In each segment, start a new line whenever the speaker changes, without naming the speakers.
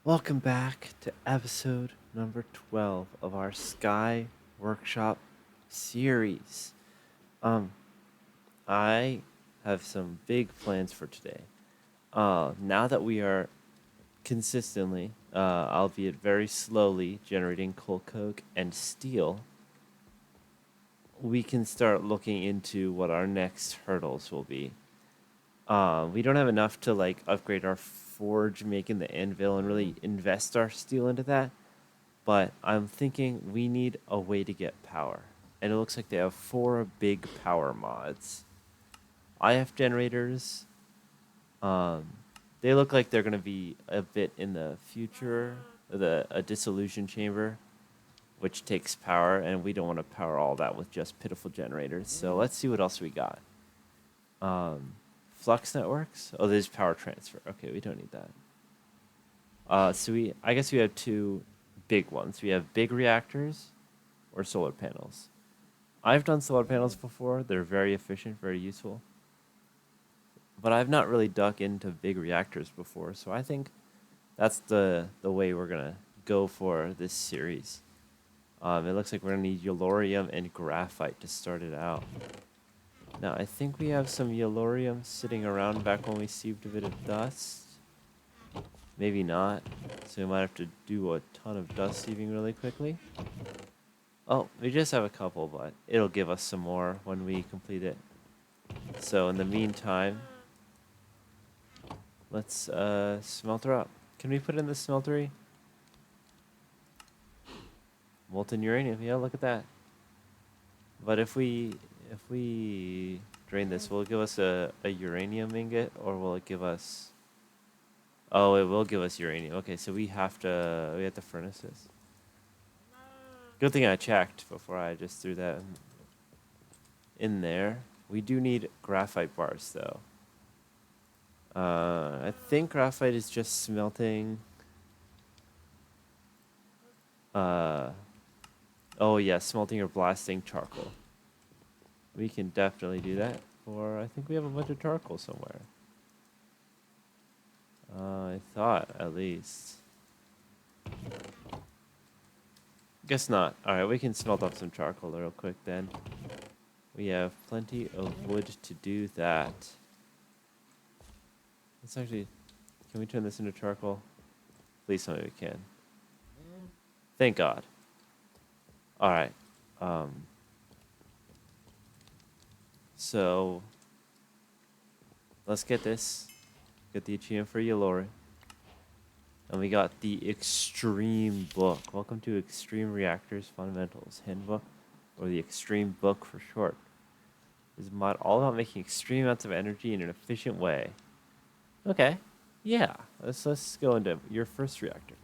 Welcome back to episode number 12 of our Sky Workshop series. Um, I have some big plans for today. Now that we are consistently, albeit very slowly, generating coal coke and steel, we can start looking into what our next hurdles will be. We don't have enough to upgrade our forge, making the anvil, and really invest our steel into that. But I'm thinking we need a way to get power. And it looks like they have 4 big power mods. IF generators, um, they look like they're going to be a bit in the future. A dissolution chamber, which takes power, and we don't want to power all that with just pitiful generators. So let's see what else we got. Flux networks. Oh, there's power transfer. Okay, we don't need that. I guess we have 2 big ones. We have big reactors or solar panels. I've done solar panels before. They're very efficient, very useful. But I've not really dug into big reactors before, so I think that's the way we're gonna go for this series. It looks like we're gonna need yellorium and graphite to start it out. Now I think we have some yellorium sitting around back when we sieved a bit of dust. Maybe not, so we might have to do a ton of dust sieving really quickly. Oh, we just have a couple, but it'll give us some more when we complete it. So in the meantime, let's smelter up. Can we put in the smeltery? Molten uranium, yeah, look at that. But if we drain this, will it give us a uranium ingot, or will it give us? Oh, it will give us uranium. Okay, so we have to furnace this. Good thing I checked before I just threw that in there. We do need graphite bars though. I think graphite is just smelting. Uh, oh yeah, smelting or blasting charcoal. We can definitely do that. Or I think we have a bunch of charcoal somewhere. I thought at least. Guess not. All right, we can smelt up some charcoal real quick then. We have plenty of wood to do that. Let's actually. Can we turn this into charcoal? Please tell me we can. Thank God. All right. So let's get this. Get the achievement for Yalori. And we got the Extreme Book. Welcome to Extreme Reactors Fundamentals Handbook, or the Extreme Book for short. This is a mod all about making extreme amounts of energy in an efficient way. Okay. Yeah. Let's go into your first reactor.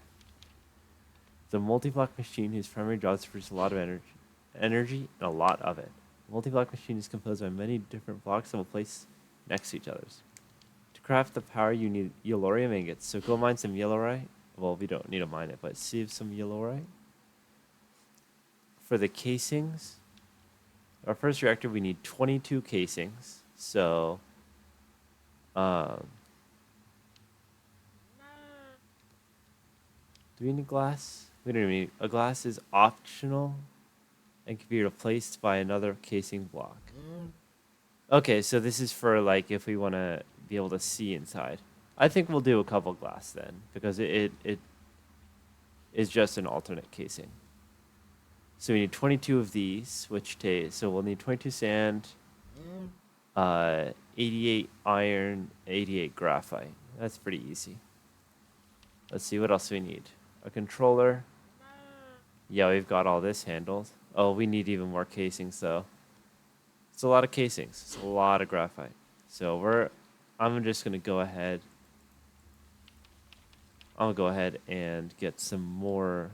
The multi-block machine whose primary job is to produce a lot of energy and a lot of it. The multi-block machine is composed by many different blocks that will place next to each other. To craft the power, you need yellorium ingots. So go mine some yellorite. Well, we don't need to mine it, but sieve some yellorite. For the casings, our first reactor, we need 22 casings. So, do we need glass? We don't even need a glass is optional and can be replaced by another casing block. Okay, so this is for like if we want to be able to see inside. I think we'll do a couple glass then because it is just an alternate casing. So we need 22 of these, which so we'll need 22 sand, 88 iron, 88 graphite. That's pretty easy. Let's see what else we need. A controller. Yeah, we've got all this handled. Oh, we need even more casings though. It's a lot of casings. It's a lot of graphite. So I'm just gonna go ahead. I'll go ahead and get some more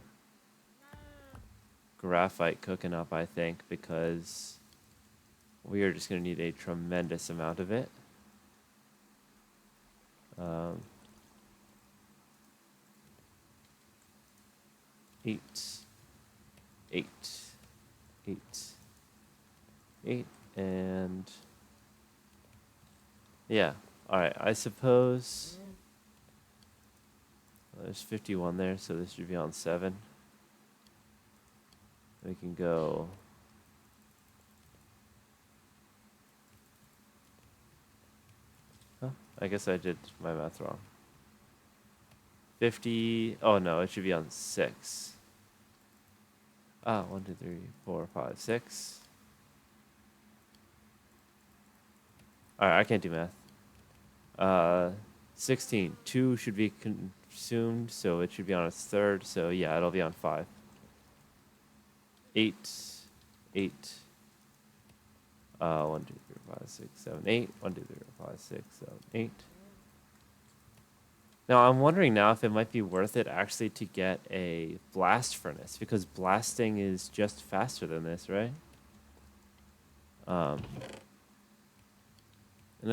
graphite cooking up, I think, because we are just gonna need a tremendous amount of it. Eight, eight, eight, eight, and yeah. All right. I suppose. there's 51 there, so this should be on 7. We can go... Huh? I guess I did my math wrong. 50... Oh, no, it should be on 6. 1, 2, 3, 4, 5, 6. Alright, I can't do math. 16. 2 should be consumed, so it should be on its 3rd. So yeah, it'll be on 5. 8. 8. 1, 2, 3, 4, 5, 6, 7, 8. 1, 2, 3, 4, 5, 6, 7, 8. Now I'm wondering now if it might be worth it actually to get a blast furnace, because blasting is just faster than this, right? And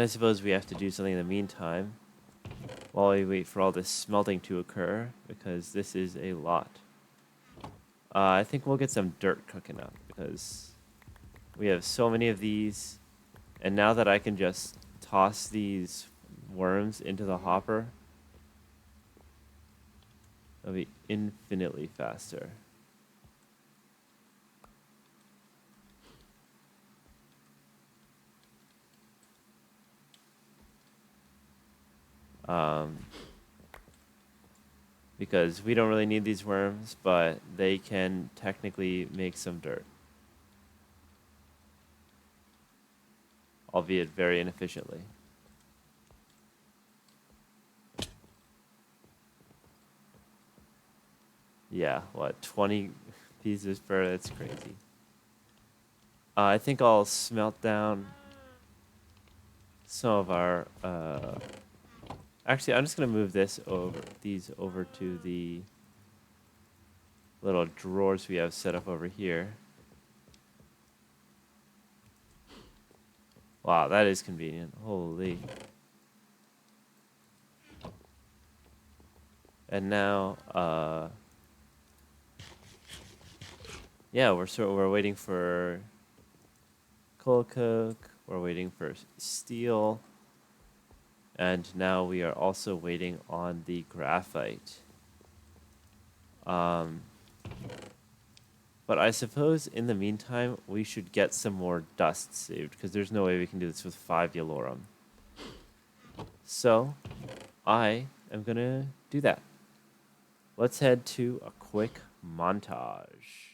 I suppose we have to do something in the meantime while we wait for all this smelting to occur, because this is a lot. I think we'll get some dirt cooking up, because we have so many of these, and now that I can just toss these worms into the hopper, it'll be infinitely faster. Because we don't really need these worms, but they can technically make some dirt. Albeit very inefficiently. Yeah, what, 20 pieces per? That's crazy. I think I'll smelt down some of our... Actually, I'm just going to move these over to the little drawers we have set up over here. Wow, that is convenient. Holy. And now, yeah, we're waiting for coal coke. We're waiting for steel. And now we are also waiting on the graphite. But I suppose in the meantime, we should get some more dust saved, because there's no way we can do this with 5 yellorum. So, I am going to do that. Let's head to a quick montage.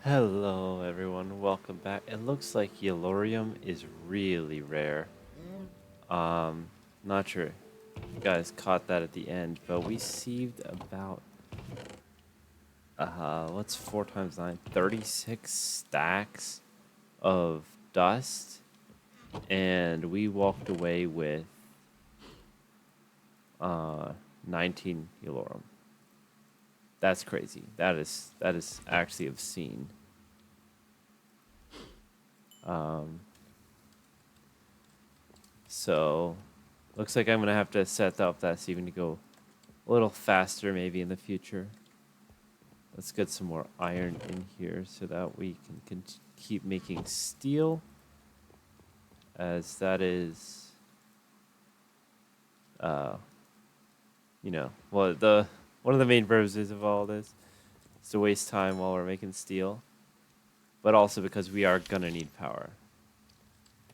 Hello everyone, welcome back. It looks like Yellorium is really rare. Not sure if you guys caught that at the end, but we sieved about what's 4 times 9? 36 stacks of dust, and we walked away with 19 Elorum. That's crazy. That is actually obscene. So looks like I'm gonna have to set up that sieving to go a little faster maybe in the future. Let's get some more iron in here so that we can keep making steel, as that is, you know, well, one of the main purposes of all this is to waste time while we're making steel, but also because we are gonna need power.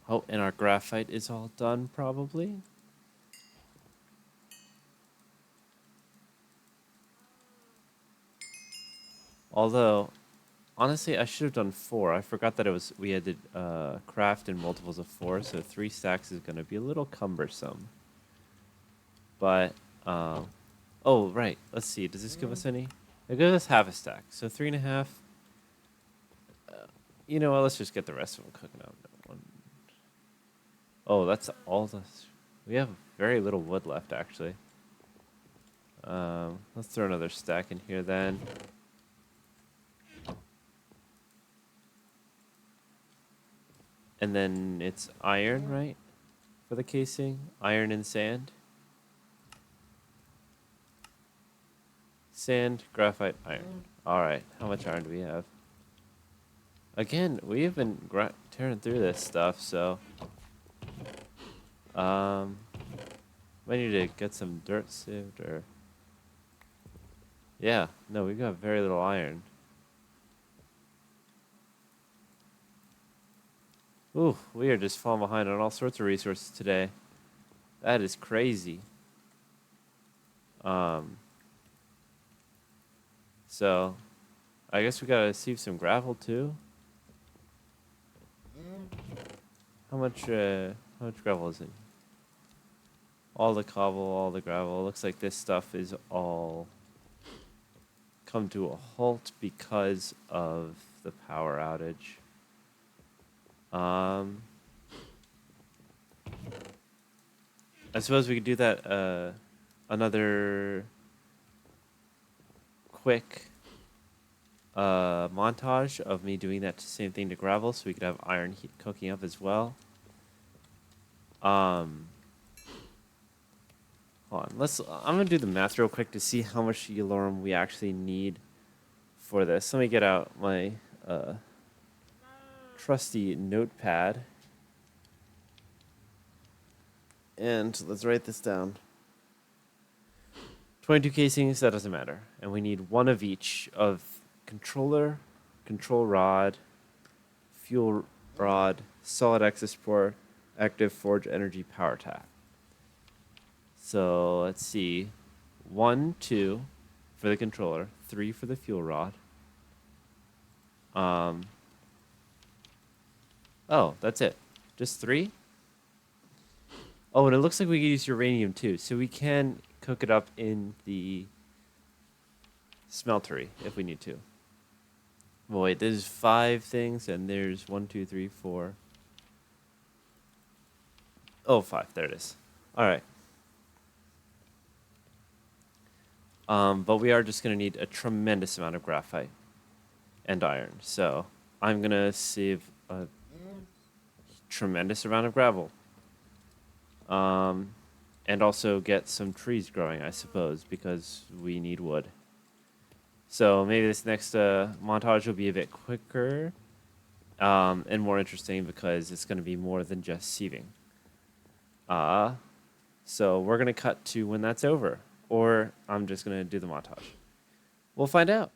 Oh, and our graphite is all done probably. Although, honestly, I should have done 4. I forgot that we had to craft in multiples of 4, so 3 stacks is going to be a little cumbersome. But, oh, right. Let's see. Does this give us any? It gives us half a stack, so 3.5. You know what? Let's just get the rest of them cooking up. Oh, that's all this. We have very little wood left, actually. Let's throw another stack in here then. And then it's iron, right? For the casing? Iron and sand? Sand, graphite, iron. Alright, how much iron do we have? Again, we have been tearing through this stuff, so... might need to get some dirt sieved, or... Yeah, no, we've got very little iron. Ooh, we are just falling behind on all sorts of resources today. That is crazy. So, I guess we gotta sieve some gravel too. How much gravel is it? All the cobble, all the gravel. Looks like this stuff is all come to a halt because of the power outage. I suppose we could do that another quick montage of me doing that same thing to gravel, so we could have iron heat cooking up as well. Hold on. I'm gonna do the math real quick to see how much Elorum we actually need for this. Let me get out my trusty notepad. And let's write this down. 22 casings, that doesn't matter. And we need 1 of each of controller, control rod, fuel rod, solid access port, active forge energy power tap. So let's see. 1, 2 for the controller, 3 for the fuel rod. Oh, that's it. Just 3? Oh, and it looks like we can use uranium too, so we can cook it up in the smeltery if we need to. Well, wait, there's 5 things, and there's 1, 2, 3, 4. Oh, 5. There it is. All right. But we are just going to need a tremendous amount of graphite and iron. So I'm going to save a tremendous amount of gravel. And also get some trees growing, I suppose, because we need wood. So maybe this next montage will be a bit quicker and more interesting because it's going to be more than just sieving. So we're going to cut to when that's over, or I'm just going to do the montage. We'll find out.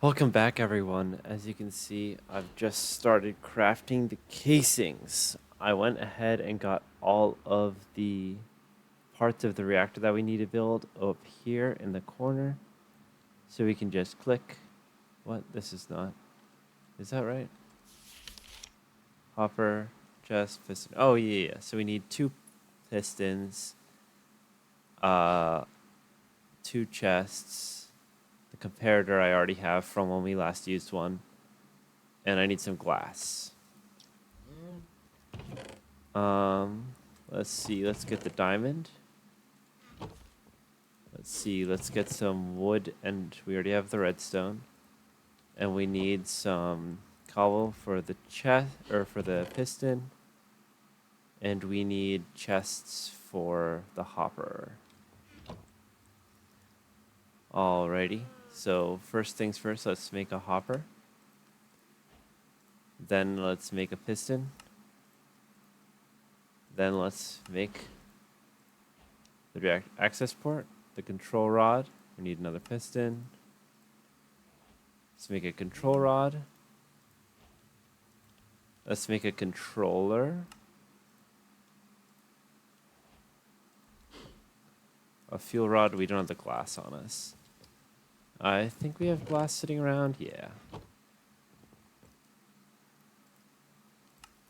Welcome back, everyone. As you can see, I've just started crafting the casings. I went ahead and got all of the parts of the reactor that we need to build up here in the corner. So we can just click. What? This is not. Is that right? Hopper, chest, piston. Oh, yeah. So we need 2 pistons, uh, 2 chests, the comparator I already have from when we last used one, and I need some glass. Um, let's see. Let's get the diamond. Let's see. Let's get some wood, and we already have the redstone. And we need some cobble for the chest or for the piston. And we need chests for the hopper. Alrighty. So first things first, let's make a hopper. Then let's make a piston. Then let's make the access port, the control rod. We need another piston. Let's make a control rod. Let's make a controller. A fuel rod. We don't have the glass on us. I think we have glass sitting around. Yeah.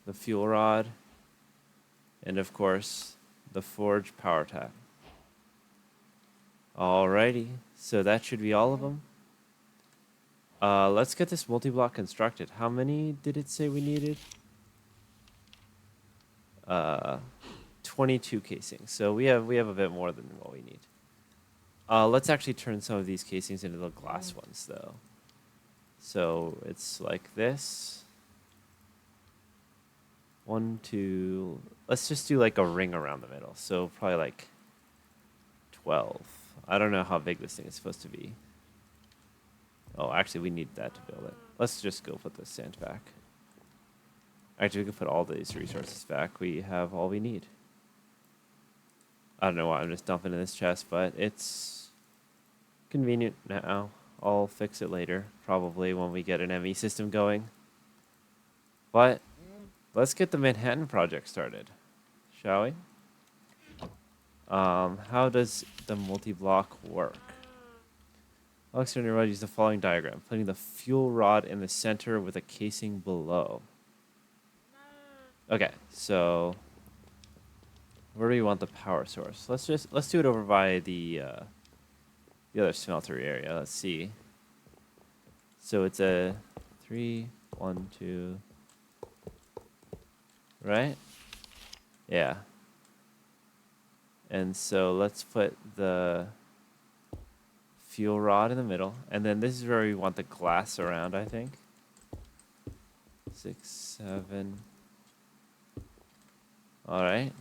The fuel rod. And of course, the forge power tap. Alrighty. So that should be all of them. Let's get this multi-block constructed. How many did it say we needed? 22 casings. So we have a bit more than what we need. Let's actually turn some of these casings into the glass ones, though. So it's like this. 1, 2. Let's just do like a ring around the middle. So probably like 12. I don't know how big this thing is supposed to be. Oh, actually, we need that to build it. Let's just go put the sand back. Actually, we can put all these resources back. We have all we need. I don't know why I'm just dumping in this chest, but it's convenient now. I'll fix it later, probably when we get an ME system going. But let's get the Manhattan project started, shall we? How does the multi-block work? Alexander Rod used the following diagram, putting the fuel rod in the center with a casing below. Okay, so where do we want the power source? Let's do it over by the other smeltery area. Let's see. So it's a 3, 1, 2, right? Yeah. And so let's put the fuel rod in the middle, and then this is where we want the glass around, I think. 6, 7. All right.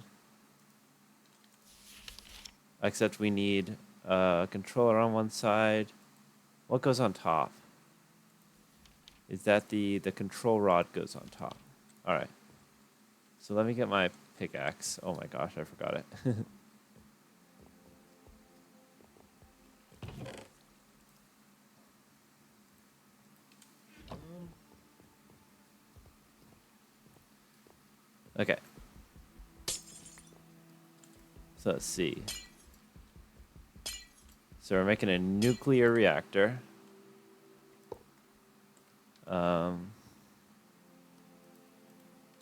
Except we need a controller on one side. What goes on top? Is that the control rod goes on top? All right. So let me get my pickaxe. Oh my gosh, I forgot it. Okay. So let's see. So we're making a nuclear reactor.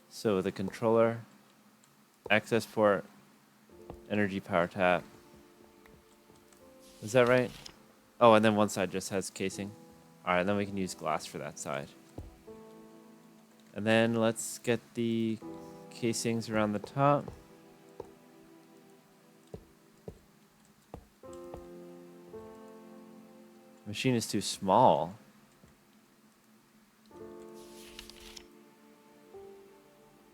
So the controller, access port, energy power tap. Is that right? Oh, and then one side just has casing. All right, then we can use glass for that side. And then let's get the casings around the top. Machine is too small.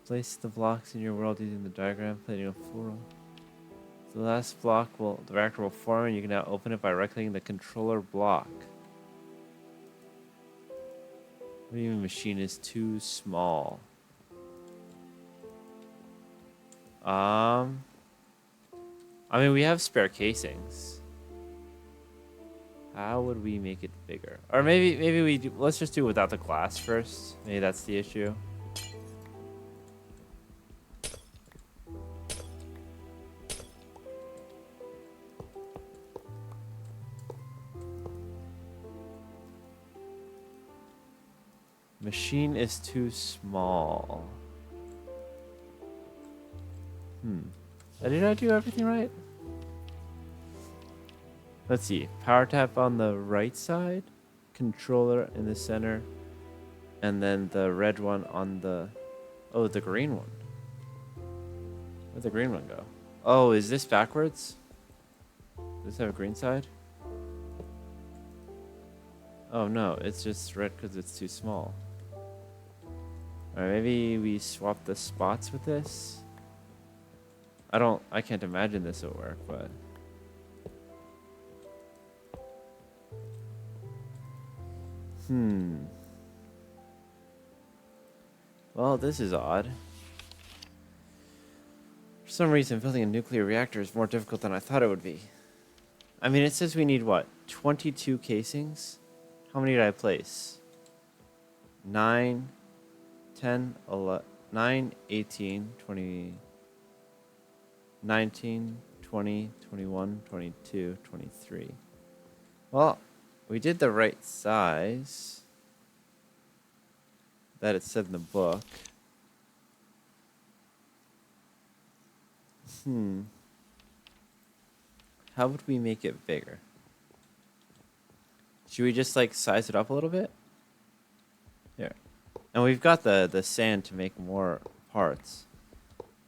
Place the blocks in your world using the diagram, plating a full. The last block the reactor will form, and you can now open it by right-clicking the controller block. What do you mean machine is too small? I mean, we have spare casings. How would we make it bigger? Or maybe we do, let's just do it without the glass first. Maybe that's the issue. Machine is too small. Did I do everything right? Let's see. Power tap on the right side, controller in the center, and then the red one on the... Oh, the green one. Where'd the green one go? Oh, is this backwards? Does this have a green side? Oh no, it's just red because it's too small. Alright, maybe we swap the spots with this? I can't imagine this will work, but... Well, this is odd. For some reason, building a nuclear reactor is more difficult than I thought it would be. I mean, it says we need, what, 22 casings? How many did I place? 9, 10, 11, 9, 18, 20, 19, 20, 21, 22, 23. Well, we did the right size that it said in the book. How would we make it bigger? Should we just like size it up a little bit? Here. And we've got the sand to make more parts.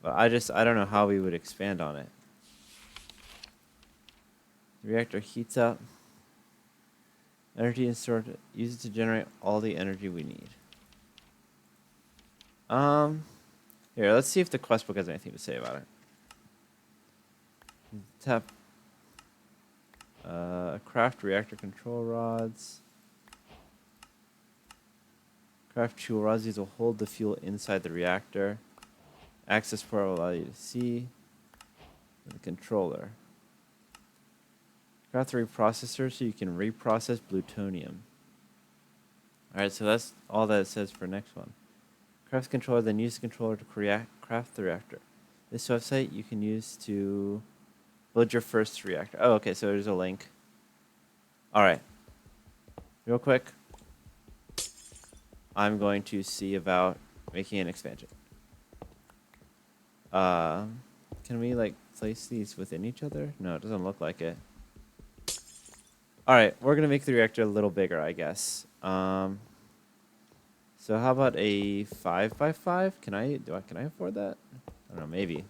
But I don't know how we would expand on it. The reactor heats up. Energy is stored. Use it to generate all the energy we need. Here, let's see if the quest book has anything to say about it. Tap. Craft reactor control rods. Craft fuel rods. These will hold the fuel inside the reactor. Access port will allow you to see the controller. Craft the reprocessor so you can reprocess plutonium. Alright, so that's all that it says for next one. Craft the controller, then use the controller to craft the reactor. This website you can use to build your first reactor. Oh, okay, so there's a link. Alright. Real quick. I'm going to see about making an expansion. Can we, like, place these within each other? No, it doesn't look like it. Alright, we're going to make the reactor a little bigger, I guess. So how about a 5x5? Can I afford that? I don't know, maybe.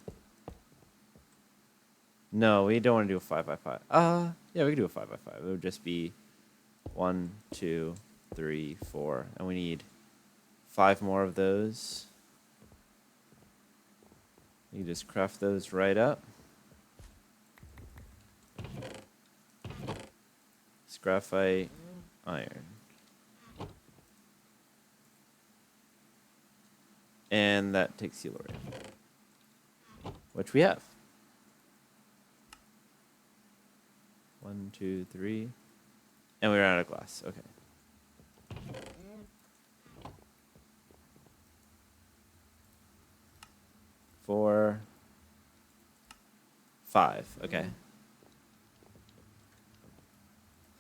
No, we don't want to do a 5x5. Yeah, we can do a 5x5. It would just be 1, 2, 3, 4. And we need 5 more of those. You just craft those right up. It's graphite, iron. And that takes helium, which we have. 1, 2, 3. And we ran out of glass. Okay. Four, 5. Okay.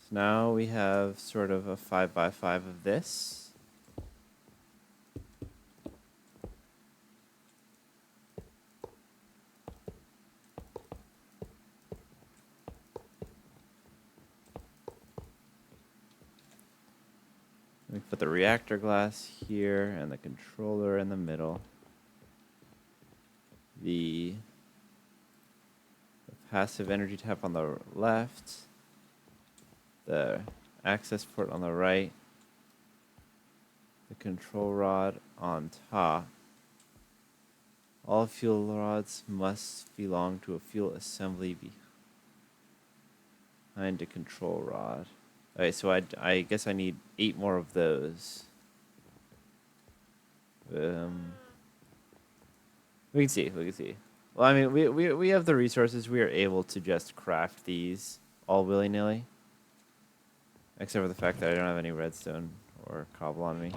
So now we have sort of a 5x5 of this. We put the reactor glass here and the controller in the middle. The passive energy tap on the left. The access port on the right. The control rod on top. All fuel rods must belong to a fuel assembly behind a control rod. Alright, so I guess I need 8 more of those. We can see. Well, I mean, we have the resources. We are able to just craft these all willy-nilly. Except for the fact that I don't have any redstone or cobble on me.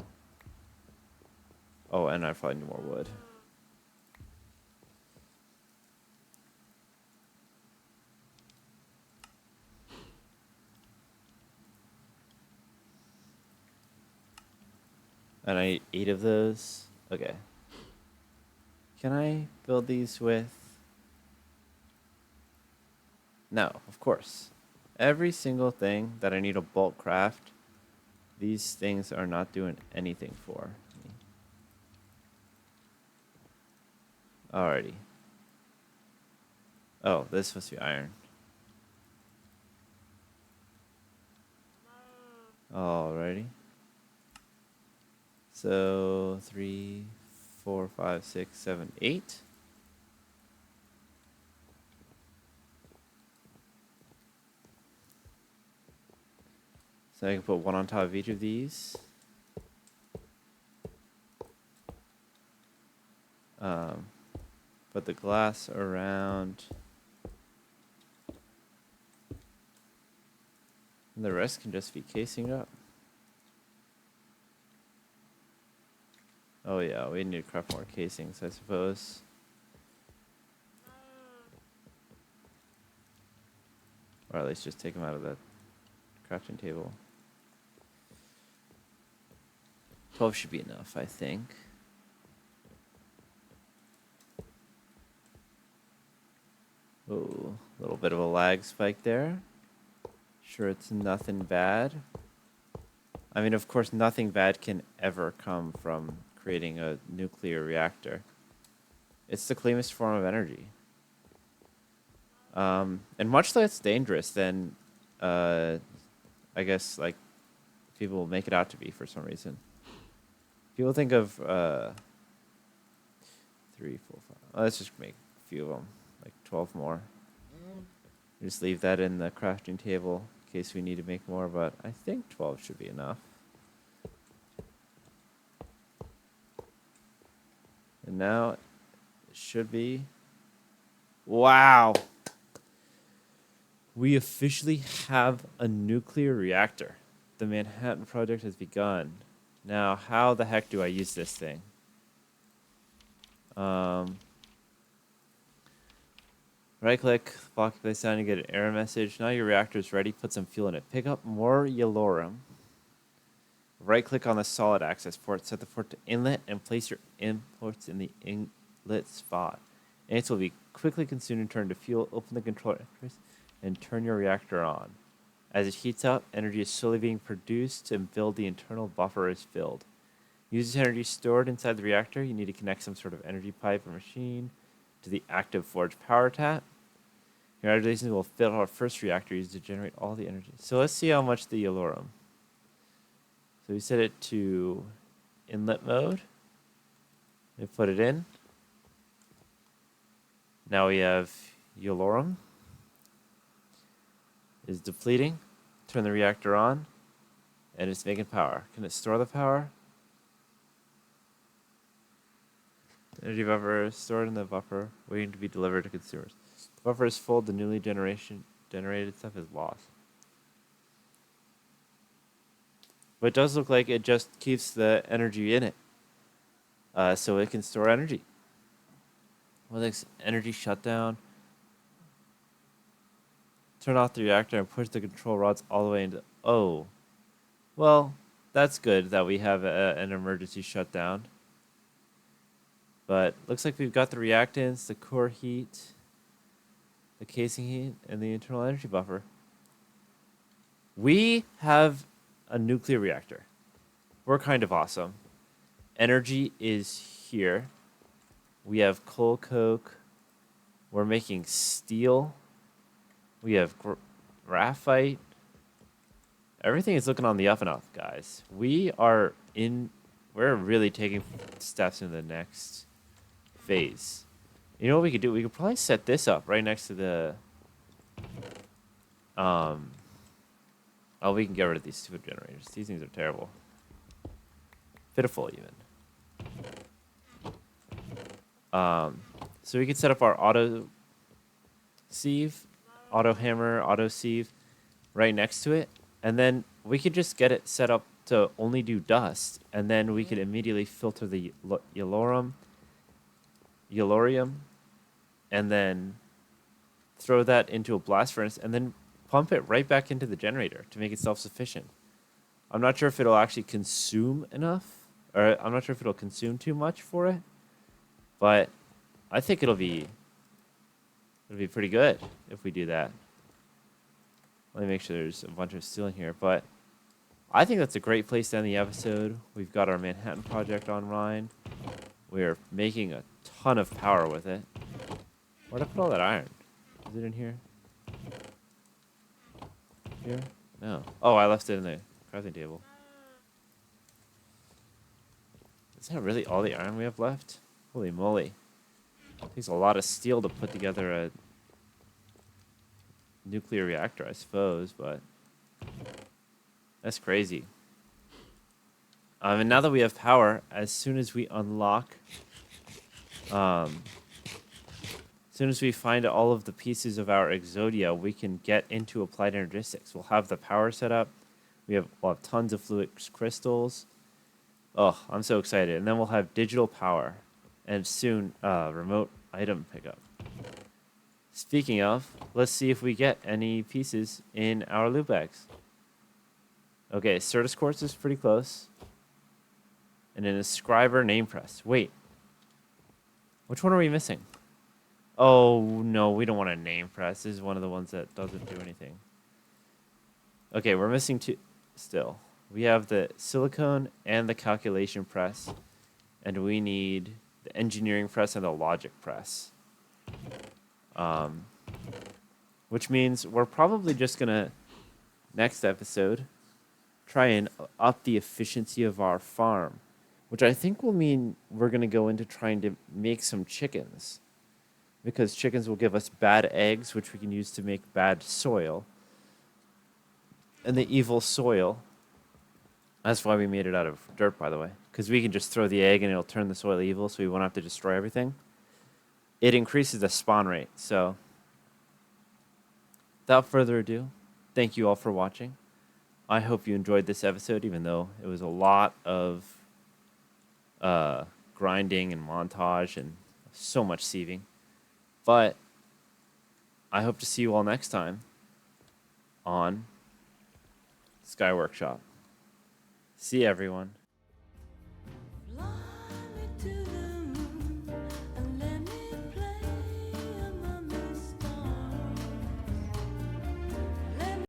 Oh, and I probably need more wood. And I need 8 of those. Okay. Can I build these with... No, of course. Every single thing that I need a bulk craft, these things are not doing anything for me. Alrighty. Oh, this is supposed to be iron. Alrighty. So 3, 4, 5, 6, 7, 8. So I can put one on top of each of these. Put the glass around. And the rest can just be casing up. Oh yeah, we need to craft more casings, I suppose. Or at least just take them out of the crafting table. 12 should be enough, I think. Oh, a little bit of a lag spike there. Sure, it's nothing bad. I mean, of course, nothing bad can ever come from creating a nuclear reactor. It's the cleanest form of energy. And much less dangerous than, I guess, like, people will make it out to be for some reason. People think of 3, 4, 5. Let's just make a few of them, like 12 more. Just leave that in the crafting table in case we need to make more, but I think 12 should be enough. And now it should be. Wow! We officially have a nuclear reactor. The Manhattan Project has begun. Now, how the heck do I use this thing? Right-click, block place down, and get an error message. Now your reactor is ready. Put some fuel in it. Pick up more yellorium. Right-click on the solid access port. Set the port to inlet and place your inputs in the inlet spot. Inputs will be quickly consumed and turned to fuel. Open the controller interface and turn your reactor on. As it heats up, energy is slowly being produced until the internal buffer is filled. Use this energy stored inside the reactor. You need to connect some sort of energy pipe or machine to the active forge power tap. Congratulations, will fill our first reactor used to generate all the energy. So let's see how much the yellorium. So we set it to inlet mode. We put it in. Now we have yellorium is depleting. Turn the reactor on, and it's making power. Can it store the power? Energy buffer is stored in the buffer, waiting to be delivered to consumers. The buffer is full. The newly generated stuff is lost. But it does look like it just keeps the energy in it, so it can store energy. Well, next, energy shutdown. Turn off the reactor and push the control rods all the way into... Oh. Well, that's good that we have an emergency shutdown. But looks like we've got the reactants, the core heat, the casing heat, and the internal energy buffer. We have a nuclear reactor. We're kind of awesome. Energy is here. We have coal coke. We're making steel. We have graphite. Everything is looking on the up and up, guys. We're really taking steps in the next phase. You know what we could do? We could probably set this up right next to the... Oh, we can get rid of these stupid generators. These things are terrible. Pitiful, even. So we could set up our auto sieve, auto hammer, auto sieve right next to it. And then we could just get it set up to only do dust, and then we could immediately filter the yellorium, and then throw that into a blast furnace, and then pump it right back into the generator to make it self-sufficient. I'm not sure if it'll actually consume enough, or I'm not sure if it'll consume too much for it, but I think it'll be pretty good if we do that. Let me make sure there's a bunch of steel in here, but I think that's a great place to end the episode. We've got our Manhattan project online. We're making a ton of power with it. Where'd I put all that iron? Is it in here? Here? No. Oh, I left it in the crafting table. Is that really all the iron we have left? Holy moly. It takes a lot of steel to put together a nuclear reactor, I suppose, but that's crazy. And now that we have power, as soon as we unlock, as soon as we find all of the pieces of our Exodia, we can get into applied energistics. We'll have the power set up. We'll have tons of fluid crystals. Oh, I'm so excited. And then we'll have digital power and soon remote item pickup. Speaking of, let's see if we get any pieces in our loot bags. Okay, Certus Quartz is pretty close. And an inscriber name press. Wait. Which one are we missing? Oh, no, we don't want a name press. This is one of the ones that doesn't do anything. Okay, we're missing two still. We have the silicone and the calculation press. And we need the engineering press and the logic press. Which means we're probably just going to, next episode, try and up the efficiency of our farm. Which I think will mean we're going to go into trying to make some chickens. Because chickens will give us bad eggs, which we can use to make bad soil. And the evil soil, that's why we made it out of dirt, by the way. Because we can just throw the egg and it'll turn the soil evil, so we won't have to destroy everything. It increases the spawn rate. So, without further ado, thank you all for watching. I hope you enjoyed this episode, even though it was a lot of grinding and montage and so much sieving. But I hope to see you all next time on SkyWorkshop. See you, everyone.